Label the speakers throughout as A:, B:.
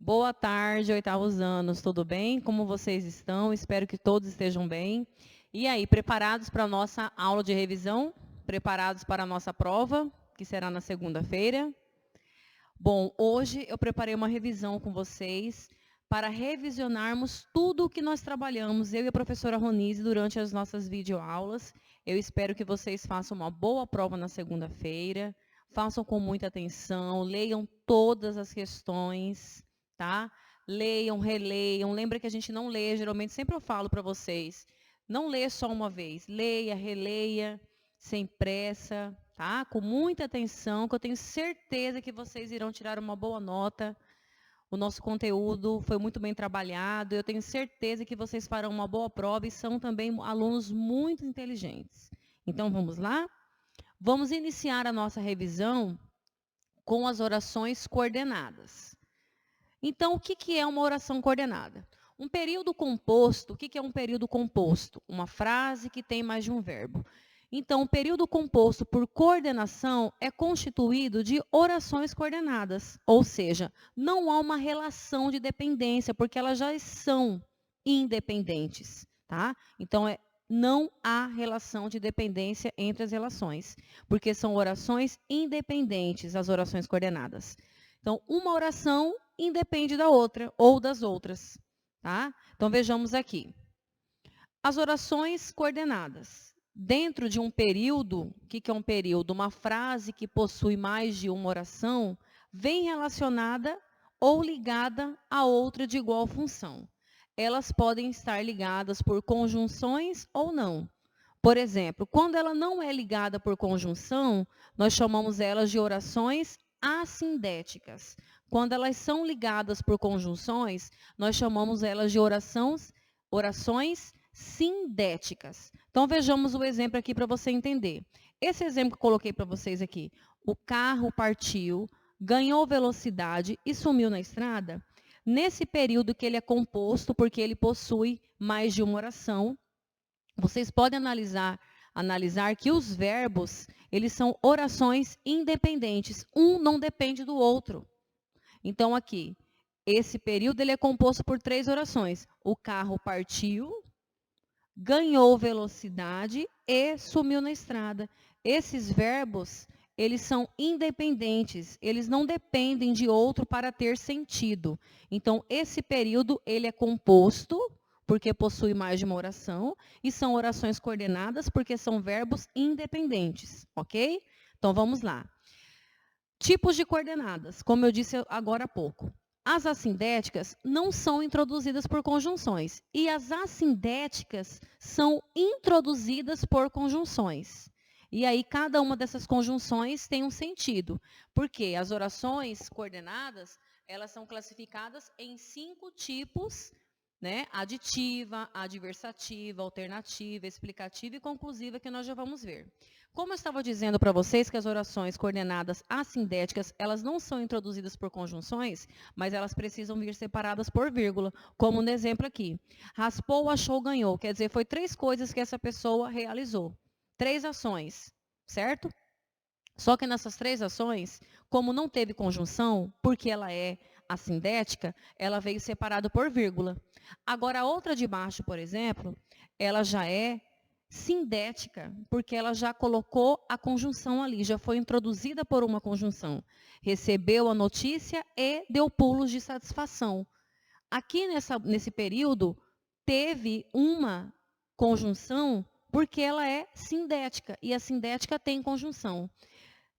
A: Boa tarde, oitavos anos, tudo bem? Como vocês estão? Espero que todos estejam bem. E aí, preparados para a nossa aula de revisão? Preparados para a nossa prova, que será na segunda-feira? Bom, hoje eu preparei uma revisão com vocês para revisionarmos tudo o que nós trabalhamos, eu e a professora Ronise, durante as nossas videoaulas. Eu espero que vocês façam uma boa prova na segunda-feira, façam com muita atenção, leiam todas as questões, tá? Leiam, releiam. Lembra que a gente não lê, geralmente sempre eu falo para vocês, não lê só uma vez, leia, releia, sem pressa, tá? Com muita atenção, que eu tenho certeza que vocês irão tirar uma boa nota. O nosso conteúdo foi muito bem trabalhado, eu tenho certeza que vocês farão uma boa prova e são também alunos muito inteligentes. Então, vamos lá? Vamos iniciar a nossa revisão com as orações coordenadas. Então, o que é uma oração coordenada? Um período composto, o que é um período composto? Uma frase que tem mais de um verbo. Então, o período composto por coordenação é constituído de orações coordenadas, ou seja, não há uma relação de dependência, porque elas já são independentes, tá? Então, não há relação de dependência entre as relações, porque são orações independentes, as orações coordenadas. Então, uma oração independe da outra ou das outras, tá? Então, vejamos aqui. As orações coordenadas. Dentro de um período, o que é um período? Uma frase que possui mais de uma oração, vem relacionada ou ligada a outra de igual função. Elas podem estar ligadas por conjunções ou não. Por exemplo, quando ela não é ligada por conjunção, nós chamamos elas de orações assindéticas. Quando elas são ligadas por conjunções, nós chamamos elas de orações sindéticas. Então, vejamos o exemplo aqui para você entender. Esse exemplo que eu coloquei para vocês aqui. O carro partiu, ganhou velocidade e sumiu na estrada. Nesse período que ele é composto, porque ele possui mais de uma oração, vocês podem analisar que os verbos, eles são orações independentes. Um não depende do outro. Então, aqui, esse período ele é composto por 3 orações. O carro partiu, ganhou velocidade e sumiu na estrada. Esses verbos, eles são independentes, eles não dependem de outro para ter sentido. Então, esse período, ele é composto, porque possui mais de uma oração, e são orações coordenadas, porque são verbos independentes, ok? Então, vamos lá. Tipos de coordenadas, como eu disse agora há pouco. As assindéticas não são introduzidas por conjunções e as assindéticas são introduzidas por conjunções. E aí, cada uma dessas conjunções tem um sentido, porque as orações coordenadas, elas são classificadas em 5 tipos, né? Aditiva, adversativa, alternativa, explicativa e conclusiva, que nós já vamos ver. Como eu estava dizendo para vocês que as orações coordenadas assindéticas, elas não são introduzidas por conjunções, mas elas precisam vir separadas por vírgula, como no exemplo aqui. Raspou, achou, ganhou. Quer dizer, foi 3 coisas que essa pessoa realizou. 3 ações, certo? Só que nessas 3 ações, como não teve conjunção, porque ela é assindética, ela veio separada por vírgula. Agora, a outra de baixo, por exemplo, ela já é sindética, porque ela já colocou a conjunção ali, já foi introduzida por uma conjunção. Recebeu a notícia e deu pulos de satisfação. Aqui nesse período, teve uma conjunção, porque ela é sindética, e a sindética tem conjunção.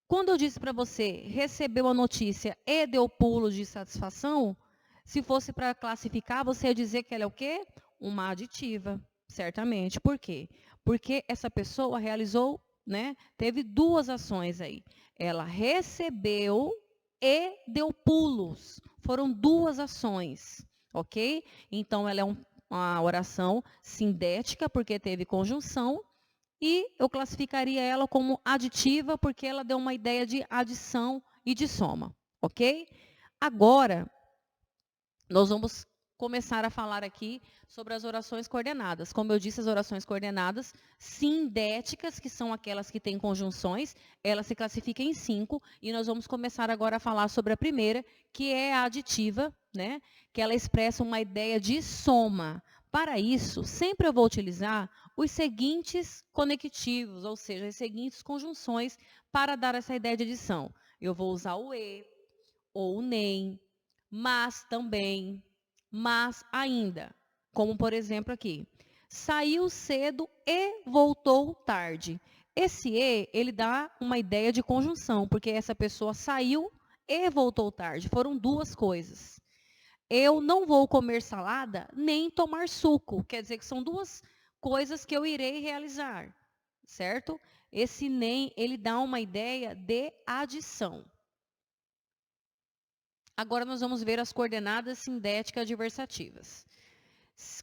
A: Quando eu disse para você, recebeu a notícia e deu pulos de satisfação, se fosse para classificar, você ia dizer que ela é o quê? Uma aditiva, certamente. Por quê? Porque essa pessoa realizou, né, teve 2 ações aí. Ela recebeu e deu pulos. Foram 2 ações, ok? Então, ela é uma oração sindética, porque teve conjunção, e eu classificaria ela como aditiva, porque ela deu uma ideia de adição e de soma, ok? Agora, nós vamos começar a falar aqui sobre as orações coordenadas. Como eu disse, as orações coordenadas sindéticas, que são aquelas que têm conjunções, elas se classificam em 5, e nós vamos começar agora a falar sobre a primeira, que é a aditiva, né? Que ela expressa uma ideia de soma. Para isso, sempre eu vou utilizar os seguintes conectivos, ou seja, as seguintes conjunções para dar essa ideia de adição. Eu vou usar o e, ou o nem, mas também, mas ainda. Como, por exemplo, aqui. Saiu cedo e voltou tarde. Esse e, ele dá uma ideia de conjunção, porque essa pessoa saiu e voltou tarde. Foram duas coisas. Eu não vou comer salada nem tomar suco. Quer dizer que são duas coisas que eu irei realizar, certo? Esse nem, ele dá uma ideia de adição. Agora nós vamos ver as coordenadas sindéticas adversativas.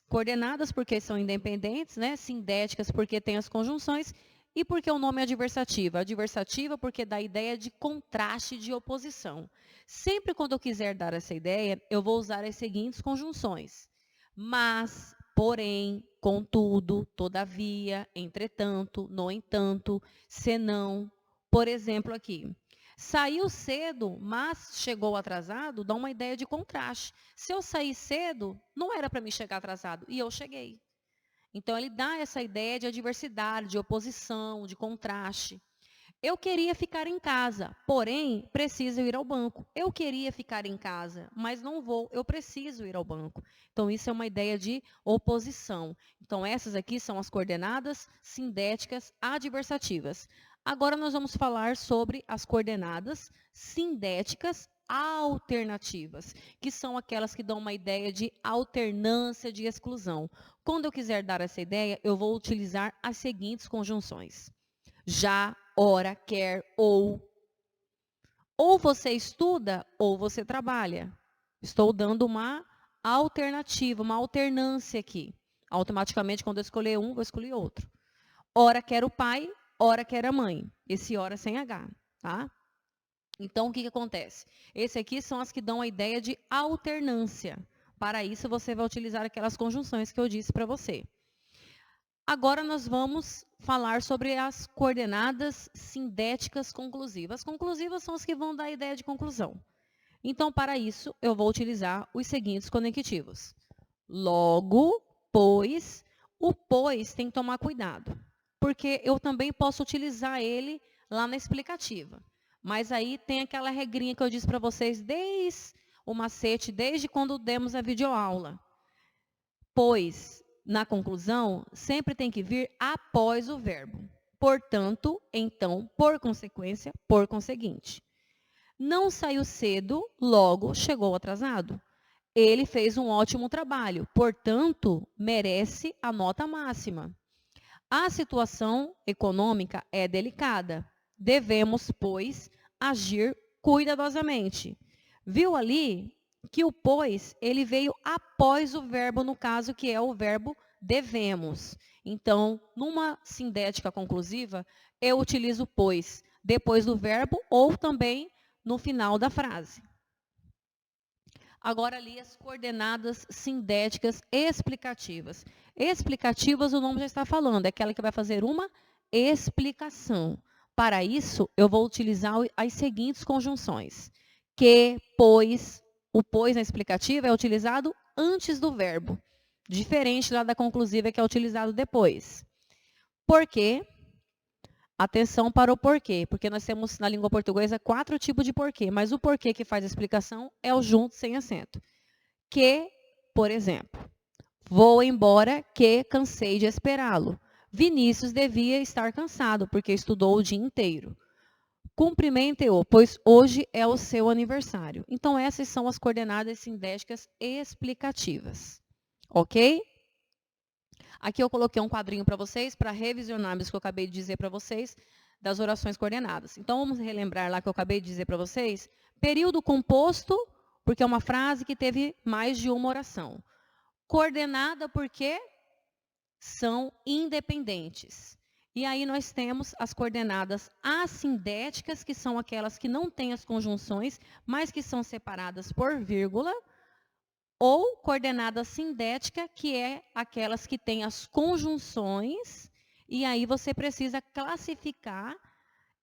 A: Coordenadas porque são independentes, né? Sindéticas porque tem as conjunções e porque o nome é adversativa. Adversativa porque dá a ideia de contraste, de oposição. Sempre quando eu quiser dar essa ideia, eu vou usar as seguintes conjunções. Mas, porém, contudo, todavia, entretanto, no entanto, senão. Por exemplo, aqui. Saiu cedo, mas chegou atrasado, dá uma ideia de contraste. Se eu sair cedo, não era para mim chegar atrasado, e eu cheguei. Então, ele dá essa ideia de adversidade, de oposição, de contraste. Eu queria ficar em casa, porém, preciso ir ao banco. Eu queria ficar em casa, mas não vou, eu preciso ir ao banco. Então, isso é uma ideia de oposição. Então, essas aqui são as coordenadas sindéticas adversativas. Agora, nós vamos falar sobre as coordenadas sindéticas alternativas, que são aquelas que dão uma ideia de alternância de exclusão. Quando eu quiser dar essa ideia, eu vou utilizar as seguintes conjunções. Já, ora, quer, ou. Ou você estuda, ou você trabalha. Estou dando uma alternativa, uma alternância aqui. Automaticamente, quando eu escolher um, vou escolher outro. Ora quer o pai, ora quer a mãe. Esse ora sem H, tá? Então, o que acontece? Esse aqui são as que dão a ideia de alternância. Para isso, você vai utilizar aquelas conjunções que eu disse para você. Agora, nós vamos falar sobre as coordenadas sindéticas conclusivas. As conclusivas são as que vão dar a ideia de conclusão. Então, para isso, eu vou utilizar os seguintes conectivos. Logo, pois, o pois tem que tomar cuidado, porque eu também posso utilizar ele lá na explicativa. Mas aí tem aquela regrinha que eu disse para vocês desde o macete, desde quando demos a videoaula. Pois, na conclusão, sempre tem que vir após o verbo. Portanto, então, por consequência, por conseguinte. Não saiu cedo, logo chegou atrasado. Ele fez um ótimo trabalho, portanto, merece a nota máxima. A situação econômica é delicada. Devemos, pois, agir cuidadosamente. Viu ali que o pois, ele veio após o verbo, no caso que é o verbo devemos. Então, numa sindética conclusiva, eu utilizo pois depois do verbo ou também no final da frase. Agora, ali as coordenadas sindéticas explicativas. Explicativas, o nome já está falando, é aquela que vai fazer uma explicação. Para isso, eu vou utilizar as seguintes conjunções. Que, pois, o pois na explicativa é utilizado antes do verbo, diferente lá da conclusiva que é utilizado depois. Porque, atenção para o porquê, porque nós temos na língua portuguesa 4 tipos de porquê, mas o porquê que faz a explicação é o junto sem acento. Que, por exemplo, vou embora que cansei de esperá-lo. Vinícius devia estar cansado, porque estudou o dia inteiro. Cumprimente-o, pois hoje é o seu aniversário. Então, essas são as coordenadas sindéticas explicativas. Ok? Aqui eu coloquei um quadrinho para vocês, para revisionar isso que eu acabei de dizer para vocês, das orações coordenadas. Então, vamos relembrar lá que eu acabei de dizer para vocês. Período composto, porque é uma frase que teve mais de uma oração. Coordenada porque são independentes. E aí nós temos as coordenadas assindéticas, que são aquelas que não têm as conjunções, mas que são separadas por vírgula, ou coordenada sindética, que é aquelas que têm as conjunções, e aí você precisa classificar,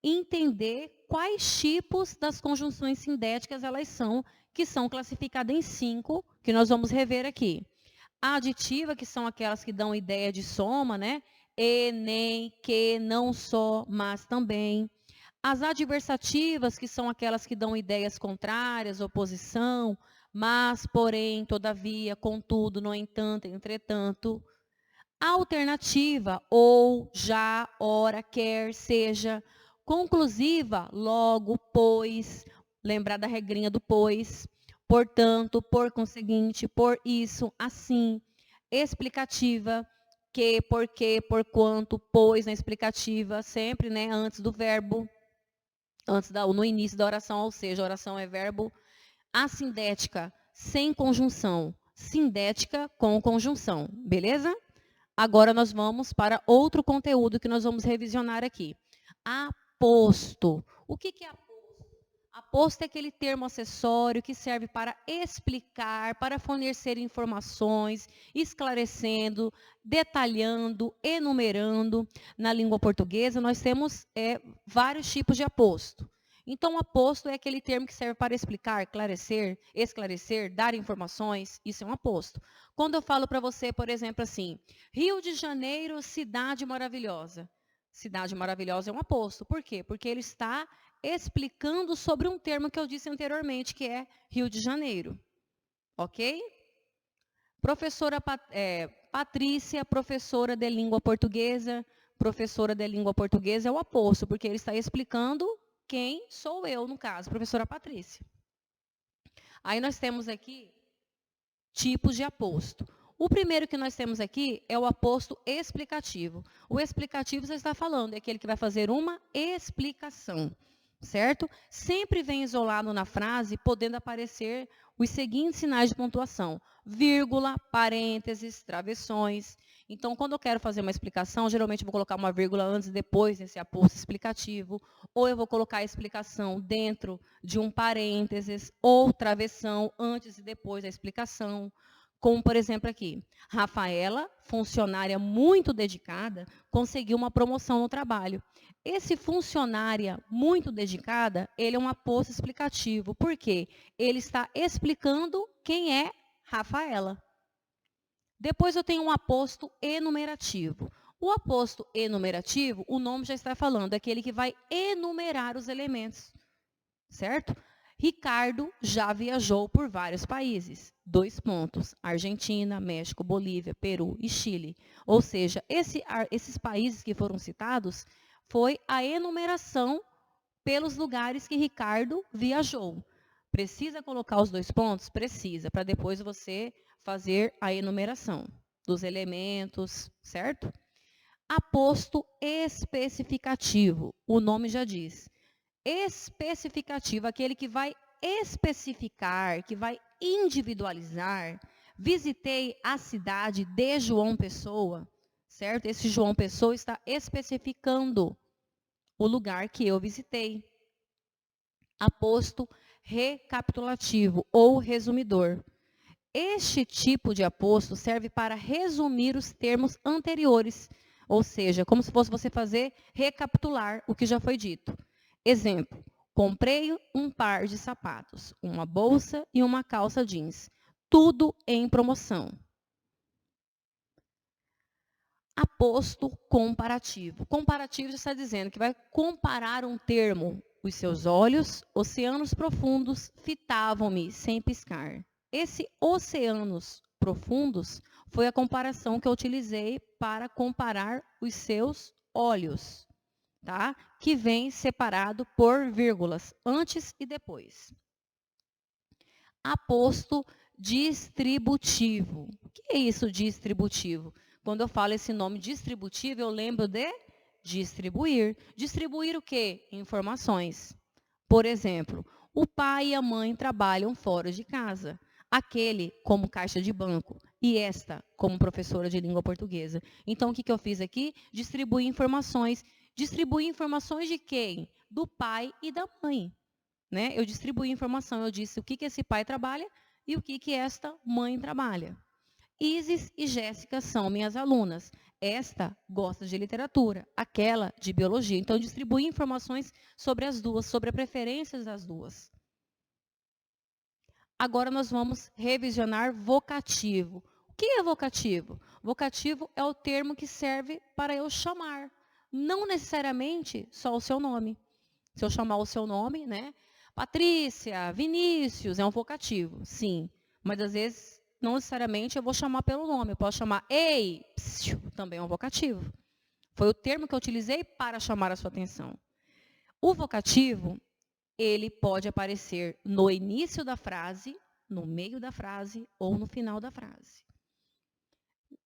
A: entender quais tipos das conjunções sindéticas elas são, que são classificadas em 5, que nós vamos rever aqui. A aditiva, que são aquelas que dão ideia de soma, né? E, nem, que, não só, mas também. As adversativas, que são aquelas que dão ideias contrárias, oposição, mas, porém, todavia, contudo, no entanto, entretanto. A alternativa, ou, já, ora, quer, seja. Conclusiva, logo, pois. Lembrar da regrinha do pois. Portanto, por conseguinte, por isso, assim. Explicativa, que, porque, porquanto, pois na explicativa, sempre, né, antes do verbo, no início da oração, ou seja, a oração é verbo. Assindética, sem conjunção. Sindética com conjunção, beleza? Agora nós vamos para outro conteúdo que nós vamos revisionar aqui. Aposto. O que é aposto? Aposto é aquele termo acessório que serve para explicar, para fornecer informações, esclarecendo, detalhando, enumerando. Na língua portuguesa, nós temos vários tipos de aposto. Então, aposto é aquele termo que serve para explicar, esclarecer, dar informações. Isso é um aposto. Quando eu falo para você, por exemplo, assim, Rio de Janeiro, cidade maravilhosa. Cidade maravilhosa é um aposto. Por quê? Porque ele está explicando sobre um termo que eu disse anteriormente, que é Rio de Janeiro. Ok? Professora Patrícia, professora de língua portuguesa. Professora de língua portuguesa é o aposto, porque ele está explicando quem sou eu, no caso, professora Patrícia. Aí nós temos aqui tipos de aposto. O primeiro que nós temos aqui é o aposto explicativo. O explicativo, você está falando, é aquele que vai fazer uma explicação, certo? Sempre vem isolado na frase, podendo aparecer os seguintes sinais de pontuação: vírgula, parênteses, travessões. Então, quando eu quero fazer uma explicação, geralmente eu vou colocar uma vírgula antes e depois nesse aposto explicativo, ou eu vou colocar a explicação dentro de um parênteses, ou travessão antes e depois da explicação. Como, por exemplo, aqui, Rafaela, funcionária muito dedicada, conseguiu uma promoção no trabalho. Esse funcionária muito dedicada, ele é um aposto explicativo. Por quê? Ele está explicando quem é Rafaela. Depois eu tenho um aposto enumerativo. O aposto enumerativo, o nome já está falando, é aquele que vai enumerar os elementos, certo? Ricardo já viajou por vários países. 2 pontos. Argentina, México, Bolívia, Peru e Chile. Ou seja, esses países que foram citados foi a enumeração pelos lugares que Ricardo viajou. Precisa colocar os 2 pontos? Precisa, para depois você fazer a enumeração dos elementos, certo? Aposto especificativo, o nome já diz. Especificativo, aquele que vai especificar, que vai individualizar. Visitei a cidade de João Pessoa, certo? Esse João Pessoa está especificando o lugar que eu visitei. Aposto recapitulativo ou resumidor. Este tipo de aposto serve para resumir os termos anteriores, ou seja, como se fosse você fazer recapitular o que já foi dito. Exemplo, comprei um par de sapatos, uma bolsa e uma calça jeans, tudo em promoção. Aposto comparativo. Comparativo já está dizendo que vai comparar um termo. Os seus olhos, oceanos profundos, fitavam-me sem piscar. Esse oceanos profundos foi a comparação que eu utilizei para comparar os seus olhos, tá? Que vem separado por vírgulas, antes e depois. Aposto distributivo. O que é isso, distributivo? Quando eu falo esse nome distributivo, eu lembro de distribuir. Distribuir o quê? Informações. Por exemplo, o pai e a mãe trabalham fora de casa. Aquele como caixa de banco e esta como professora de língua portuguesa. Então, o que eu fiz aqui? Distribuir informações. Distribuir informações de quem? Do pai e da mãe. Né? Eu distribuí informação, eu disse o que esse pai trabalha e o que esta mãe trabalha. Isis e Jéssica são minhas alunas. Esta gosta de literatura, aquela de biologia. Então, eu distribuí informações sobre as duas, sobre as preferências das duas. Agora nós vamos revisionar vocativo. O que é vocativo? Vocativo é o termo que serve para eu chamar, não necessariamente só o seu nome. Se eu chamar o seu nome, né? Patrícia, Vinícius, é um vocativo, sim. Mas às vezes, não necessariamente eu vou chamar pelo nome. Eu posso chamar ei, psiu, também é um vocativo. Foi o termo que eu utilizei para chamar a sua atenção. O vocativo, ele pode aparecer no início da frase, no meio da frase ou no final da frase.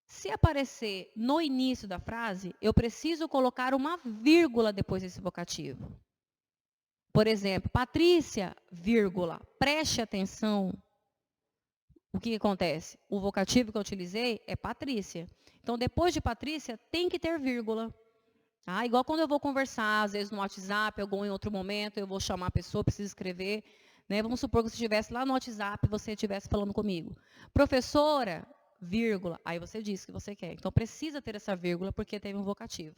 A: Se aparecer no início da frase, eu preciso colocar uma vírgula depois desse vocativo. Por exemplo, Patrícia, vírgula, preste atenção. O que acontece? O vocativo que eu utilizei é Patrícia. Então, depois de Patrícia, tem que ter vírgula. Ah, igual quando eu vou conversar, às vezes no WhatsApp, ou em outro momento, eu vou chamar a pessoa, preciso escrever. Né? Vamos supor que você estivesse lá no WhatsApp e você estivesse falando comigo. Professora, vírgula, aí você diz o que você quer. Então, precisa ter essa vírgula porque tem um vocativo.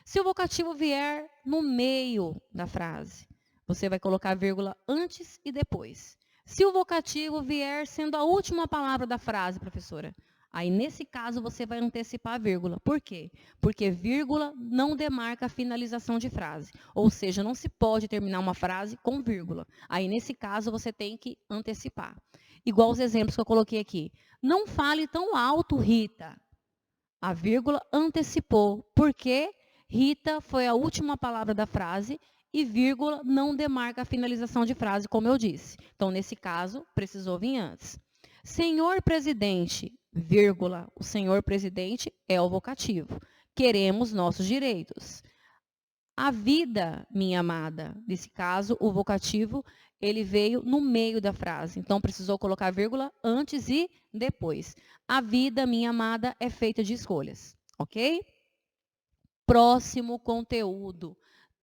A: Se o vocativo vier no meio da frase, você vai colocar a vírgula antes e depois. Se o vocativo vier sendo a última palavra da frase, professora, aí nesse caso você vai antecipar a vírgula. Por quê? Porque vírgula não demarca a finalização de frase. Ou seja, não se pode terminar uma frase com vírgula. Aí nesse caso você tem que antecipar. Igual os exemplos que eu coloquei aqui. Não fale tão alto, Rita. A vírgula antecipou. Por quê? Rita foi a última palavra da frase e vírgula não demarca a finalização de frase, como eu disse. Então, nesse caso, precisou vir antes. Senhor presidente, vírgula, o senhor presidente é o vocativo. Queremos nossos direitos. A vida, minha amada. Nesse caso, o vocativo, ele veio no meio da frase. Então, precisou colocar vírgula antes e depois. A vida, minha amada, é feita de escolhas. Ok? Próximo conteúdo.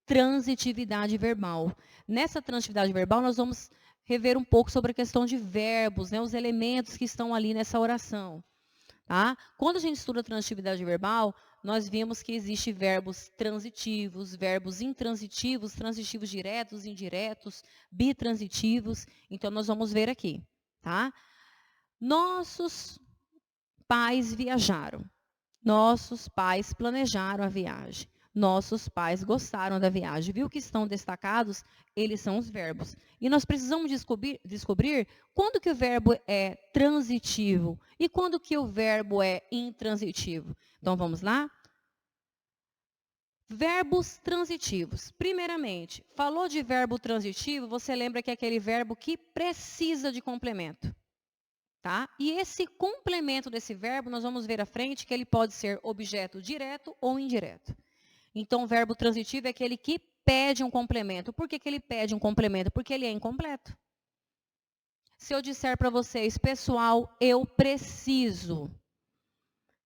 A: Transitividade verbal. Nessa transitividade verbal, nós vamos rever um pouco sobre a questão de verbos, né, os elementos que estão ali nessa oração. Tá? Quando a gente estuda transitividade verbal, nós vimos que existem verbos transitivos, verbos intransitivos, transitivos diretos, indiretos, bitransitivos. Então, nós vamos ver aqui. Tá? Nossos pais viajaram. Nossos pais planejaram a viagem. Nossos pais gostaram da viagem. Viu que estão destacados? Eles são os verbos. E nós precisamos descobrir quando que o verbo é transitivo e quando que o verbo é intransitivo. Então, vamos lá? Verbos transitivos. Primeiramente, falou de verbo transitivo, você lembra que é aquele verbo que precisa de complemento. Tá? E esse complemento desse verbo, nós vamos ver à frente que ele pode ser objeto direto ou indireto. Então, o verbo transitivo é aquele que pede um complemento. Por que ele pede um complemento? Porque ele é incompleto. Se eu disser para vocês, pessoal, eu preciso.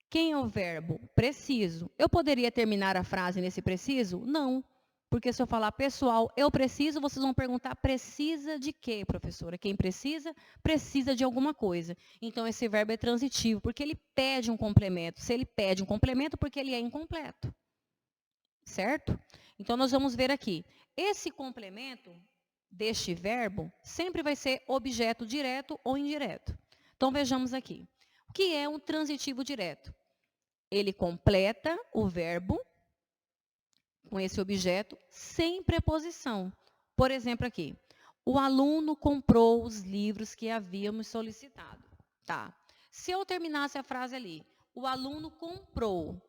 A: Quem é o verbo? Preciso. Eu poderia terminar a frase nesse preciso? Não. Porque se eu falar, pessoal, eu preciso, vocês vão perguntar, precisa de quê, professora? Quem precisa, precisa de alguma coisa. Então, esse verbo é transitivo, porque ele pede um complemento. Se ele pede um complemento, porque ele é incompleto. Certo? Então, nós vamos ver aqui. Esse complemento deste verbo sempre vai ser objeto direto ou indireto. Então, vejamos aqui. O que é um transitivo direto? Ele completa o verbo com esse objeto sem preposição. Por exemplo, aqui. O aluno comprou os livros que havíamos solicitado. Tá. Se eu terminasse a frase ali, o aluno comprou.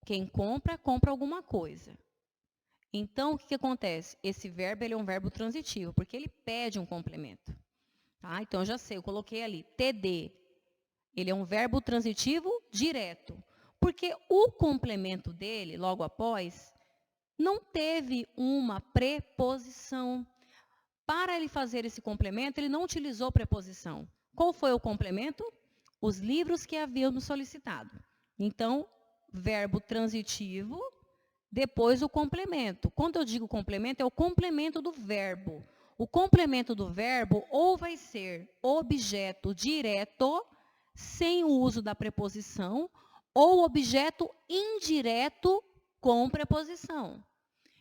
A: Quem compra, compra alguma coisa. Então, o que acontece? Esse verbo ele é um verbo transitivo, porque ele pede um complemento. Tá? Então, eu já sei, eu coloquei ali, TD. Ele é um verbo transitivo direto. Porque o complemento dele, logo após, não teve uma preposição. Para ele fazer esse complemento, ele não utilizou preposição. Qual foi o complemento? Os livros que havíamos solicitado. Então, verbo transitivo, depois o complemento. Quando eu digo complemento, é o complemento do verbo. O complemento do verbo ou vai ser objeto direto, sem o uso da preposição, ou objeto indireto com preposição.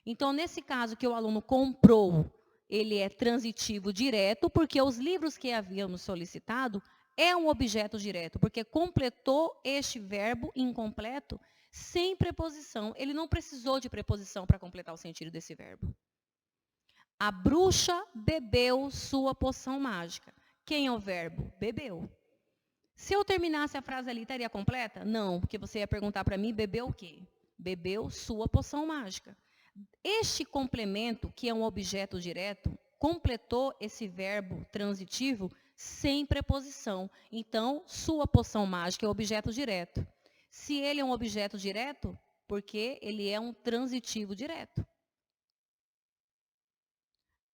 A: Então, nesse caso que o aluno comprou, ele é transitivo direto, porque os livros que havíamos solicitado é um objeto direto, porque completou este verbo incompleto sem preposição. Ele não precisou de preposição para completar o sentido desse verbo. A bruxa bebeu sua poção mágica. Quem é o verbo? Bebeu. Se eu terminasse a frase ali, estaria completa? Não, porque você ia perguntar para mim, bebeu o quê? Bebeu sua poção mágica. Este complemento, que é um objeto direto, completou esse verbo transitivo sem preposição. Então, sua poção mágica é objeto direto. Se ele é um objeto direto, porque ele é um transitivo direto.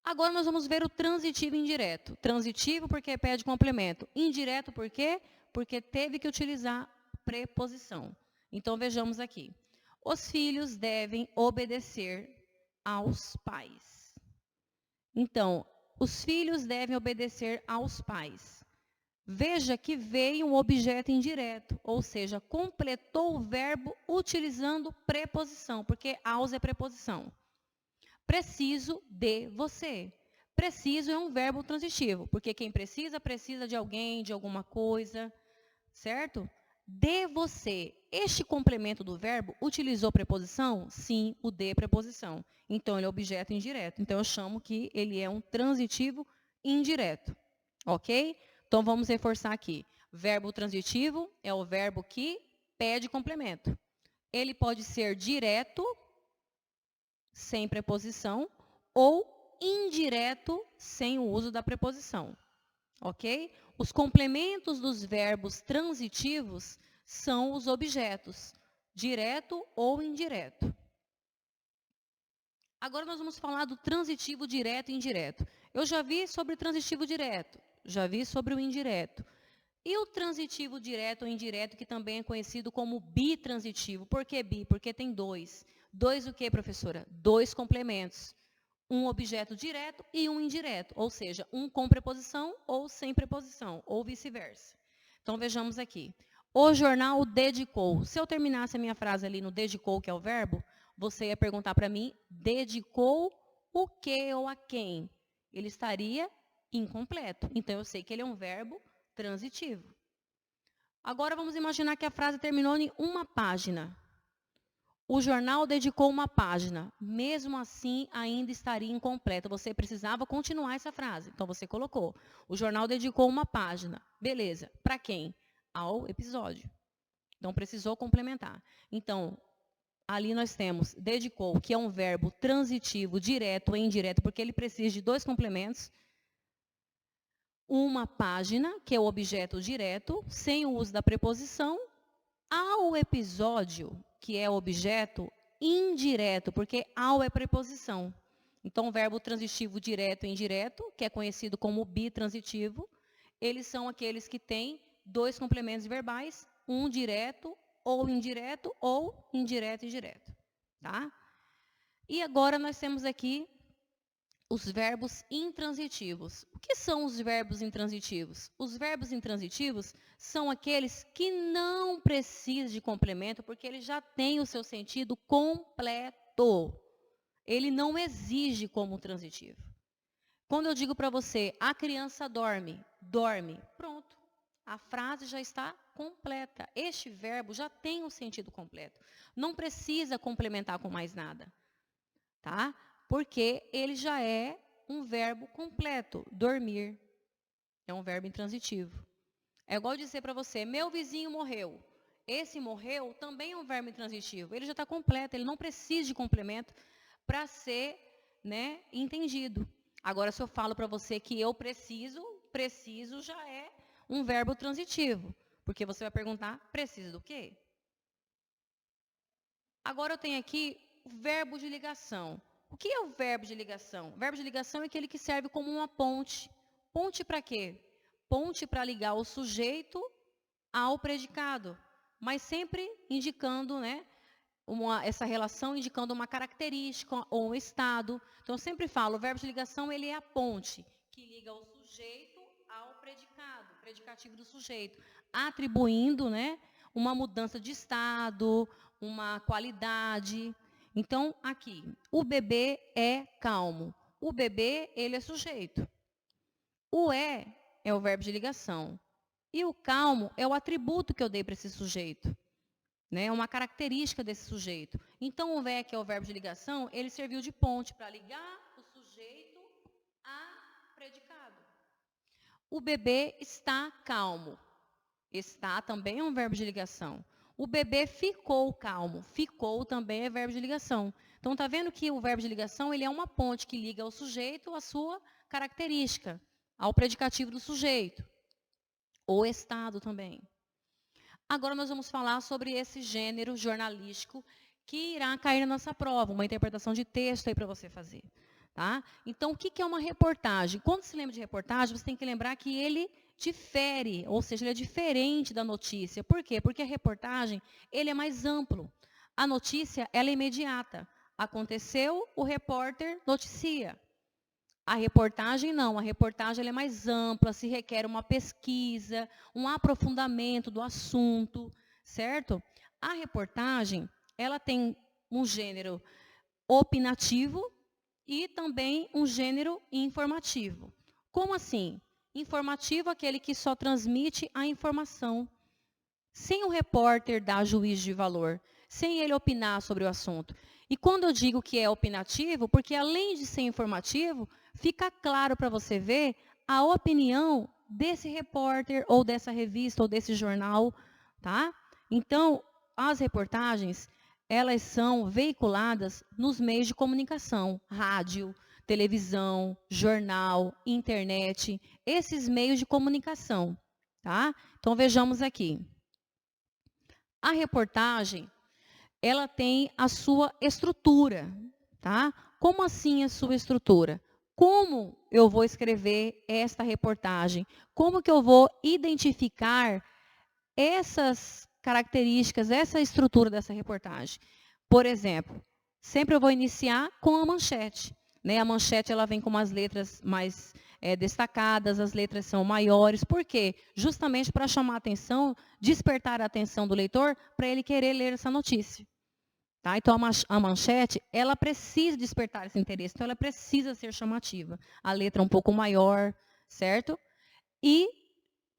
A: Agora nós vamos ver o transitivo indireto. Transitivo porque pede complemento. Indireto por quê? Porque teve que utilizar preposição. Então vejamos aqui. Os filhos devem obedecer aos pais. Então, os filhos devem obedecer aos pais. Veja que veio um objeto indireto, ou seja, completou o verbo utilizando preposição, porque aos é preposição. Preciso de você. Preciso é um verbo transitivo, porque quem precisa, precisa de alguém, de alguma coisa, certo? De você. Este complemento do verbo utilizou preposição? Sim, o de preposição. Então, ele é objeto indireto. Então, eu chamo que ele é um transitivo indireto. Ok? Então, vamos reforçar aqui. Verbo transitivo é o verbo que pede complemento. Ele pode ser direto, sem preposição, ou indireto, sem o uso da preposição. Ok? Os complementos dos verbos transitivos são os objetos, direto ou indireto. Agora nós vamos falar do transitivo direto e indireto. Eu já vi sobre o transitivo direto, já vi sobre o indireto. E o transitivo direto ou indireto, que também é conhecido como bitransitivo. Por que bi? Porque tem dois. Dois o quê, professora? Dois complementos. Um objeto direto e um indireto, ou seja, um com preposição ou sem preposição, ou vice-versa. Então, vejamos aqui. O jornal dedicou. Se eu terminasse a minha frase ali no dedicou, que é o verbo, você ia perguntar para mim, dedicou o que ou a quem? Ele estaria incompleto. Então, eu sei que ele é um verbo transitivo. Agora, vamos imaginar que a frase terminou em uma página. O jornal dedicou uma página. Mesmo assim, ainda estaria incompleto. Você precisava continuar essa frase. Então, você colocou. O jornal dedicou uma página. Beleza. Para quem? Ao episódio. Então, precisou complementar. Então, ali nós temos dedicou, que é um verbo transitivo, direto e indireto, porque ele precisa de dois complementos. Uma página, que é o objeto direto, sem o uso da preposição, ao episódio, que é o objeto indireto, porque ao é preposição. Então, o verbo transitivo direto e indireto, que é conhecido como bitransitivo, eles são aqueles que têm dois complementos verbais, um direto ou indireto e direto. Tá? E agora nós temos aqui os verbos intransitivos. O que são os verbos intransitivos? Os verbos intransitivos são aqueles que não precisam de complemento, porque ele já tem o seu sentido completo. Ele não exige como transitivo. Quando eu digo para você, a criança dorme, dorme, pronto. A frase já está completa. Este verbo já tem o sentido completo. Não precisa complementar com mais nada. Tá? Porque ele já é um verbo completo. Dormir é um verbo intransitivo. É igual dizer para você, meu vizinho morreu. Esse morreu também é um verbo intransitivo. Ele já está completo, ele não precisa de complemento para ser, né, entendido. Agora, se eu falo para você que eu preciso já é um verbo transitivo. Porque você vai perguntar, precisa do quê? Agora eu tenho aqui o verbo de ligação. O que é o verbo de ligação? O verbo de ligação é aquele que serve como uma ponte. Ponte para quê? Ponte para ligar o sujeito ao predicado, mas sempre indicando, né, essa relação indicando uma característica ou um estado. Então, eu sempre falo, o verbo de ligação ele é a ponte que liga o sujeito ao predicado, predicativo do sujeito, atribuindo, né, uma mudança de estado, uma qualidade. Então, aqui, o bebê é calmo. O bebê, ele é sujeito. O é o verbo de ligação. E o calmo é o atributo que eu dei para esse sujeito. Né? Uma característica desse sujeito. Então, o que é o verbo de ligação, ele serviu de ponte para ligar o sujeito a predicado. O bebê está calmo. Está também é um verbo de ligação. O bebê ficou calmo. Ficou também é verbo de ligação. Então, está vendo que o verbo de ligação ele é uma ponte que liga o sujeito à sua característica, ao predicativo do sujeito. O estado também. Agora nós vamos falar sobre esse gênero jornalístico que irá cair na nossa prova, uma interpretação de texto aí para você fazer. Tá? Então, o que é uma reportagem? Quando se lembra de reportagem, você tem que lembrar que ele difere, ou seja, ele é diferente da notícia. Por quê? Porque a reportagem, ele é mais amplo. A notícia, ela é imediata. Aconteceu, o repórter noticia. A reportagem não, a reportagem ela é mais ampla, se requer uma pesquisa, um aprofundamento do assunto, certo? A reportagem, ela tem um gênero opinativo e também um gênero informativo. Como assim? Informativo, aquele que só transmite a informação, sem o repórter dar juízo de valor, sem ele opinar sobre o assunto. E quando eu digo que é opinativo, porque além de ser informativo, fica claro para você ver a opinião desse repórter, ou dessa revista, ou desse jornal, tá? Então, as reportagens, elas são veiculadas nos meios de comunicação, rádio, televisão, jornal, internet, esses meios de comunicação, tá? Então, vejamos aqui. A reportagem, ela tem a sua estrutura, tá? Como assim a sua estrutura? Como eu vou escrever esta reportagem? Como que eu vou identificar essas características, essa estrutura dessa reportagem? Por exemplo, sempre eu vou iniciar com a manchete. Né? A manchete ela vem com umas letras mais destacadas, as letras são maiores. Por quê? Justamente para chamar a atenção, despertar a atenção do leitor, para ele querer ler essa notícia. Tá? Então, a manchete, ela precisa despertar esse interesse, então ela precisa ser chamativa. A letra é um pouco maior, certo? E,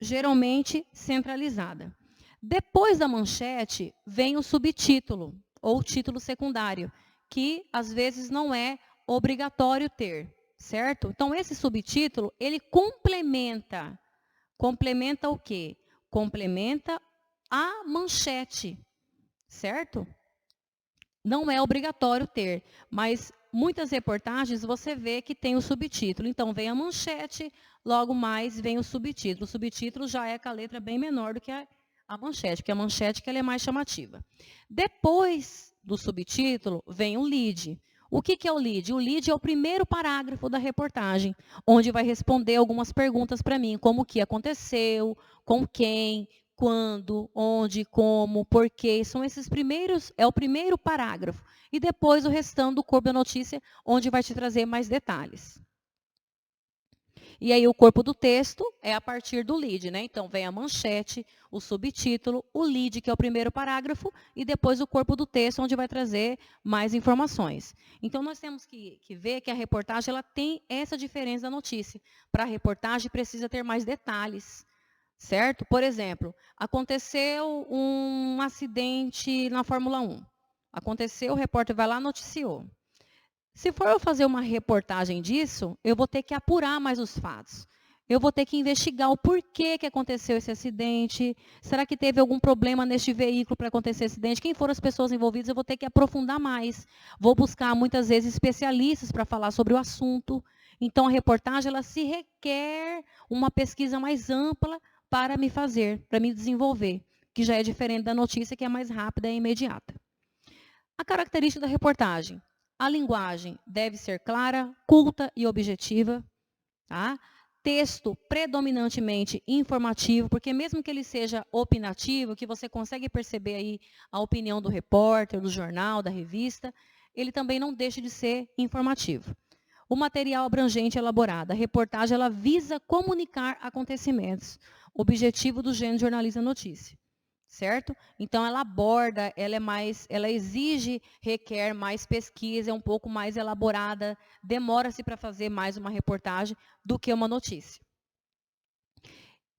A: geralmente, centralizada. Depois da manchete, vem o subtítulo, ou título secundário, que, às vezes, não é obrigatório ter, certo? Então, esse subtítulo, ele complementa. Complementa o quê? Complementa a manchete, certo? Não é obrigatório ter, mas muitas reportagens você vê que tem o subtítulo. Então, vem a manchete, logo mais vem o subtítulo. O subtítulo já é com a letra bem menor do que a manchete, porque a manchete que ela é mais chamativa. Depois do subtítulo, vem o lead. O que é o lead? O lead é o primeiro parágrafo da reportagem, onde vai responder algumas perguntas para mim, como o que aconteceu, com quem, quando, onde, como, porquê. São esses primeiros, é o primeiro parágrafo. E depois o restante do corpo da notícia, onde vai te trazer mais detalhes. E aí o corpo do texto é a partir do lead, né? Então vem a manchete, o subtítulo, o lead, que é o primeiro parágrafo, e depois o corpo do texto, onde vai trazer mais informações. Então nós temos que ver que a reportagem ela tem essa diferença da notícia. Para a reportagem precisa ter mais detalhes. Certo? Por exemplo, aconteceu um acidente na Fórmula 1. Aconteceu, o repórter vai lá e noticiou. Se for eu fazer uma reportagem disso, eu vou ter que apurar mais os fatos. Eu vou ter que investigar o porquê que aconteceu esse acidente. Será que teve algum problema neste veículo para acontecer esse acidente? Quem foram as pessoas envolvidas, eu vou ter que aprofundar mais. Vou buscar, muitas vezes, especialistas para falar sobre o assunto. Então, a reportagem, ela se requer uma pesquisa mais ampla para me fazer, para me desenvolver, que já é diferente da notícia, que é mais rápida e imediata. A característica da reportagem. A linguagem deve ser clara, culta e objetiva. Tá? Texto predominantemente informativo, porque mesmo que ele seja opinativo, que você consegue perceber aí a opinião do repórter, do jornal, da revista, ele também não deixa de ser informativo. O material abrangente e elaborado. A reportagem ela visa comunicar acontecimentos. Objetivo do gênero jornalismo notícia. certo? Então ela aborda, ela exige, requer mais pesquisa, é um pouco mais elaborada, demora-se para fazer mais uma reportagem do que uma notícia.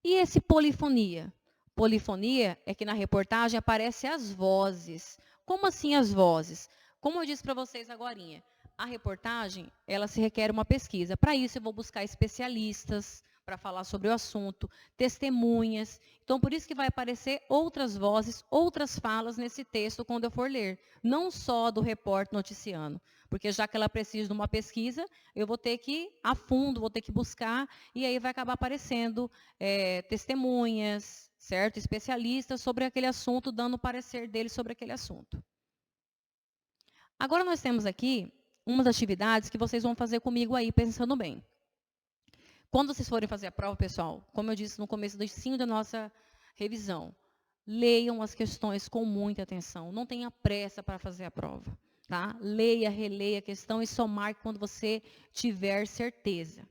A: E esse polifonia? Polifonia é que na reportagem aparecem as vozes. Como assim as vozes? Como eu disse para vocês agorinha, a reportagem, ela se requer uma pesquisa. Para isso eu vou buscar especialistas para falar sobre o assunto, testemunhas. Então, por isso que vai aparecer outras vozes, outras falas nesse texto quando eu for ler. Não só do repórter noticiando. Porque já que ela precisa de uma pesquisa, eu vou ter que ir a fundo, vou ter que buscar, e aí vai acabar aparecendo testemunhas, certo? Especialistas sobre aquele assunto, dando o parecer deles sobre aquele assunto. Agora nós temos aqui umas atividades que vocês vão fazer comigo aí, pensando bem. Quando vocês forem fazer a prova, pessoal, como eu disse no começo do ensino da nossa revisão, leiam as questões com muita atenção. Não tenha pressa para fazer a prova. Tá? Leia, releia a questão e só marque quando você tiver certeza.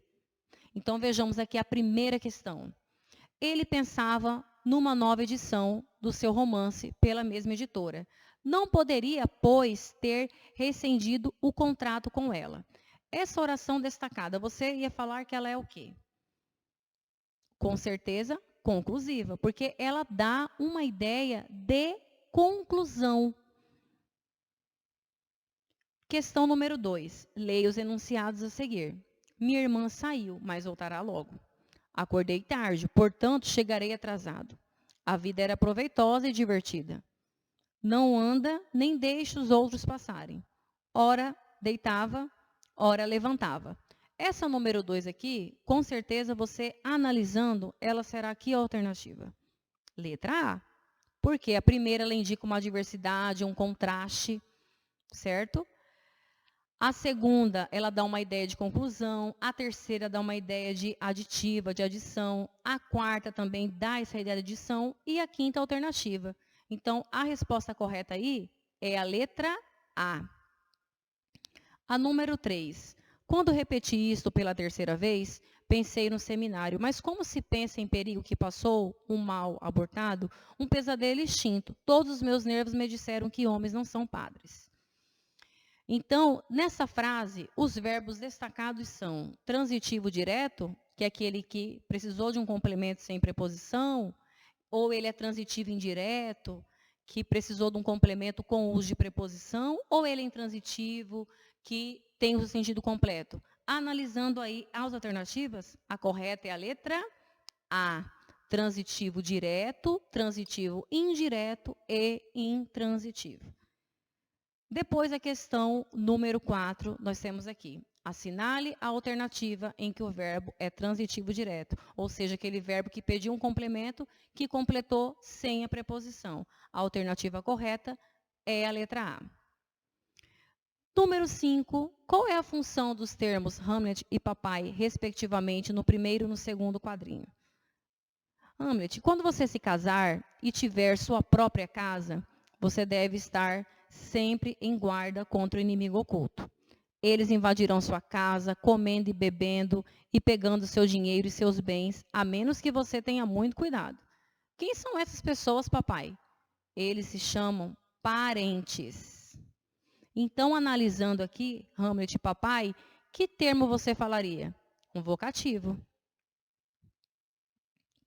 A: Então, vejamos aqui a primeira questão. Ele pensava numa nova edição do seu romance pela mesma editora. Não poderia, pois, ter rescindido o contrato com ela. Essa oração destacada, você ia falar que ela é o quê? Com certeza, conclusiva, porque ela dá uma ideia de conclusão. Questão número 2. Leia os enunciados a seguir. Minha irmã saiu, mas voltará logo. Acordei tarde, portanto, chegarei atrasado. A vida era proveitosa e divertida. Não anda, nem deixa os outros passarem. Ora deitava, ora levantava. Essa número 2 aqui, com certeza você analisando, ela será que alternativa? Letra A. Porque a primeira ela indica uma diversidade, um contraste, certo? A segunda, ela dá uma ideia de conclusão. A terceira dá uma ideia de aditiva, de adição. A quarta também dá essa ideia de adição. E a quinta, alternativa. Então, a resposta correta aí é a letra A. A número 3. Quando repeti isto pela terceira vez, pensei no seminário. Mas como se pensa em perigo que passou, um mal abortado, um pesadelo extinto? Todos os meus nervos me disseram que homens não são padres. Então, nessa frase, os verbos destacados são transitivo direto, que é aquele que precisou de um complemento sem preposição, ou ele é transitivo indireto, que precisou de um complemento com uso de preposição, ou ele é intransitivo, que tem o sentido completo. Analisando aí as alternativas, a correta é a letra A. Transitivo direto, transitivo indireto e intransitivo. Depois, a questão número 4, nós temos aqui. Assinale a alternativa em que o verbo é transitivo direto, ou seja, aquele verbo que pediu um complemento que completou sem a preposição. A alternativa correta é a letra A. Número 5, qual é a função dos termos Hamlet e papai, respectivamente, no primeiro e no segundo quadrinho? Hamlet, quando você se casar e tiver sua própria casa, você deve estar sempre em guarda contra o inimigo oculto. Eles invadirão sua casa, comendo e bebendo e pegando seu dinheiro e seus bens, a menos que você tenha muito cuidado. Quem são essas pessoas, papai? Eles se chamam parentes. Então, analisando aqui, Hamlet e papai, que termo você falaria? Um vocativo.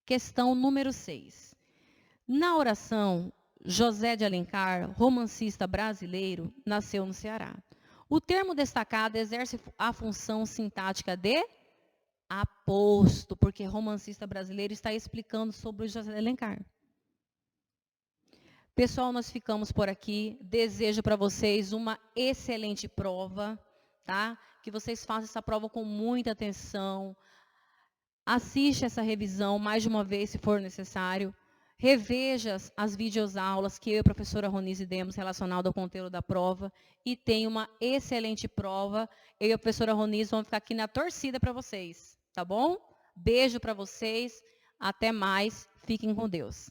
A: Questão número 6. Na oração, José de Alencar, romancista brasileiro, nasceu no Ceará. O termo destacado exerce a função sintática de aposto, porque romancista brasileiro está explicando sobre o José de Alencar. Pessoal, nós ficamos por aqui. Desejo para vocês uma excelente prova, tá? Que vocês façam essa prova com muita atenção. Assiste essa revisão mais de uma vez, se for necessário. Reveja as videoaulas que eu e a professora Ronise demos relacionado ao conteúdo da prova e tenha uma excelente prova. Eu e a professora Ronise vamos ficar aqui na torcida para vocês, tá bom? Beijo para vocês, até mais, fiquem com Deus.